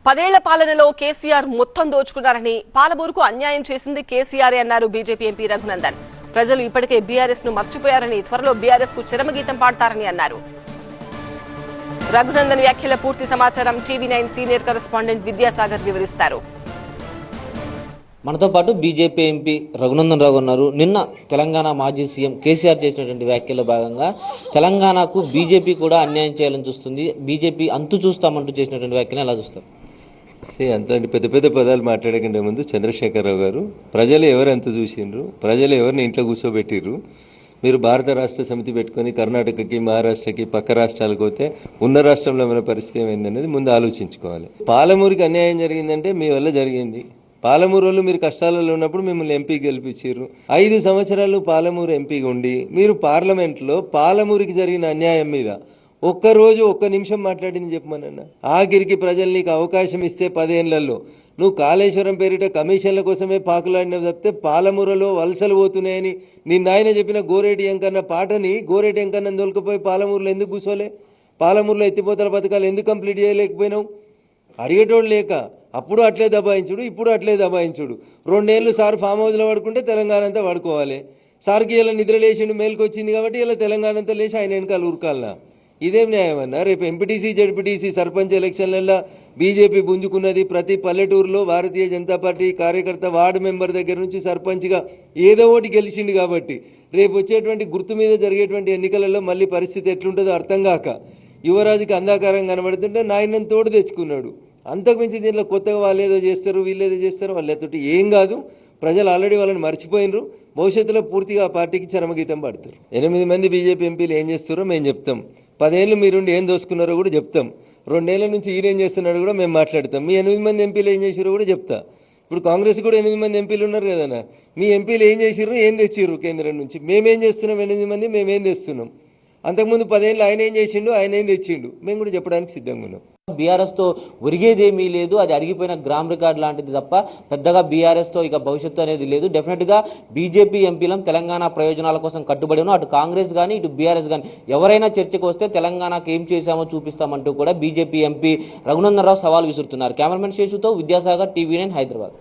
10 ఏళ్ల పాలనలో కేసీఆర్ మొత్తం దోచుకున్నారని, పాలమూరుకు అన్యాయం చేసింది కేసీఆర్ అన్నారు బీజేపీ ఎంపీ రఘునందన్. ప్రజలు ఇప్పటికే బీఆర్ఎస్ ను మర్చిపోయారని, త్వరలో బీఆర్ఎస్ కు చరమగీతం పాడతారని అన్నారు. రఘునందన్ వ్యాఖ్యల పూర్తి సమాచారం టీవీ9 సీనియర్ కరెస్పాండెంట్ విద్యాసాగర్ వివరిస్తారు. మనతో పాటు బీజేపీ ఎంపీ రఘునందన్ రావు ఉన్నారు. నిన్న తెలంగాణ మాజీ సీఎం కేసీఆర్ చేసినటువంటి వ్యాఖ్యల్లో భాగంగా తెలంగాణకు బీజేపీ కూడా అన్యాయం చేయాలని చూస్తుంది, బీజేపీ అంతు చూస్తామంటూ చేసినటువంటి వ్యాఖ్యలు ఎలా చూస్తారు? అంతటి పెద్ద పెద్ద పదాలు మాట్లాడకంటే ముందు చంద్రశేఖరరావు గారు, ప్రజలు ఎవరు ఎంత చూసిండ్రు, ప్రజలు ఎవరిని ఇంట్లో కూర్చోబెట్టిర్రు, మీరు భారత రాష్ట్ర సమితి పెట్టుకొని కర్ణాటకకి, మహారాష్ట్రకి, పక్క రాష్ట్రాలకు పోతే ఉన్న రాష్ట్రంలో మన పరిస్థితి ఏమైందనేది ముందు ఆలోచించుకోవాలి. పాలమూరుకి అన్యాయం జరిగిందంటే మీ వల్ల జరిగింది. పాలమూరు వాళ్ళు మీరు కష్టాలలో ఉన్నప్పుడు మిమ్మల్ని ఎంపీ గెలిపించారు. 5 సంవత్సరాలు పాలమూరు ఎంపీగా ఉండి మీరు పార్లమెంట్లో పాలమూరుకి జరిగిన అన్యాయం మీద ఒక్కరోజు ఒక్క నిమిషం మాట్లాడింది చెప్పమనన్నా. ఆఖరికి ప్రజలు నీకు అవకాశం ఇస్తే 10 ఏళ్లలో నువ్వు కాళేశ్వరం పేరిట కమిషన్ల కోసమే పాకులాడినవి తప్పితే పాలమూరులో వలసలు పోతున్నాయని నిన్న ఆయన చెప్పిన గోరేటి ఎంకన్న పాటని గోరేటి ఎంకన్న దొలకపోయి పాలమూరులో ఎందుకు కూర్చోలే? పాలమూరులో ఎత్తిపోతల పథకాలు ఎందుకు కంప్లీట్ చేయలేకపోయినావు? అడిగేటోళ్ళు లేక అప్పుడు అట్లే దబాయించుడు, ఇప్పుడు అట్లే దబాయించుడు. 2 ఏళ్ళు సార్ ఫామ్ హౌస్లో పడుకుంటే తెలంగాణ అంతా పడుకోవాలి. సార్కి ఇలా నిద్ర లేచిండు, మేలుకు వచ్చింది కాబట్టి ఇలా తెలంగాణ అంతా లేచి ఆయన వెనకాల ఉరకాలనా? ఇదేం న్యాయం అన్నా? రేపు ఎంపీటీసీ, జడ్పీటీసీ, సర్పంచ్ ఎలక్షన్లలో బీజేపీ పుంజుకున్నది. ప్రతి పల్లెటూరులో భారతీయ జనతా పార్టీ కార్యకర్త, వార్డు మెంబర్ దగ్గర నుంచి సర్పంచ్గా ఏదో ఒకటి గెలిచిండు కాబట్టి రేపు వచ్చేటువంటి గుర్తు మీద జరిగేటువంటి ఎన్నికలలో మళ్ళీ పరిస్థితి ఎట్లుంటుందో అర్థం కాక యువరాజుకి అంధాకారం కనబడుతుంటే నాయనని తోడు తెచ్చుకున్నాడు. అంతకుమించి దీంట్లో కొత్తగా వాళ్ళు ఏదో చేస్తారు, వీళ్ళేదో చేస్తారు, వాళ్ళతోటి ఏం కాదు. ప్రజలు ఆల్రెడీ వాళ్ళని మర్చిపోయినరు. భవిష్యత్తులో పూర్తిగా ఆ పార్టీకి చరమగీతం పాడతారు. 8 మంది బీజేపీ ఎంపీలు ఏం చేస్తారో మేము చెప్తాం. 10 ఏళ్ళు మీరుండి ఏం దోసుకున్నారో కూడా చెప్తాం. 2 ఏళ్ల నుంచి ఈయనేం చేస్తున్నాడో కూడా మేము మాట్లాడతాం. మీ 8 మంది ఎంపీలు ఏం చేసారో కూడా చెప్తా. ఇప్పుడు కాంగ్రెస్ కూడా 8 మంది ఎంపీలు ఉన్నారు కదన్నా. మీ ఎంపీలు ఏం చేసిర్రు, ఏం తెచ్చిర్రు కేంద్రం నుంచి? మేమేం చేస్తున్నాం? 8 మంది మేమేం తెస్తున్నాం? అంతకుముందు 10 ఏళ్ళు ఆయన ఏం చేసిండు, ఆయన ఏం తెచ్చిండు, మేము కూడా చెప్పడానికి సిద్ధంగా ఉన్నాం. బీఆర్ఎస్తో ఒరిగేదేమీ లేదు, అది అరిగిపోయిన గ్రామ్ రికార్డ్ లాంటిది తప్ప పెద్దగా బీఆర్ఎస్తో ఇక భవిష్యత్తు అనేది లేదు. డెఫినెట్గా బీజేపీ ఎంపీలం తెలంగాణ ప్రయోజనాల కోసం కట్టుబడి ఉన్నాం. అటు కాంగ్రెస్ కానీ ఇటు బీఆర్ఎస్ కానీ ఎవరైనా చర్చకు వస్తే తెలంగాణకు ఏం చేశామో చూపిస్తామంటూ కూడా బీజేపీ ఎంపీ రఘునందన్ రావు సవాల్ విసురుతున్నారు. కెమెరామెన్ శేషుతో విద్యాసాగర్, టీవీ9 హైదరాబాద్.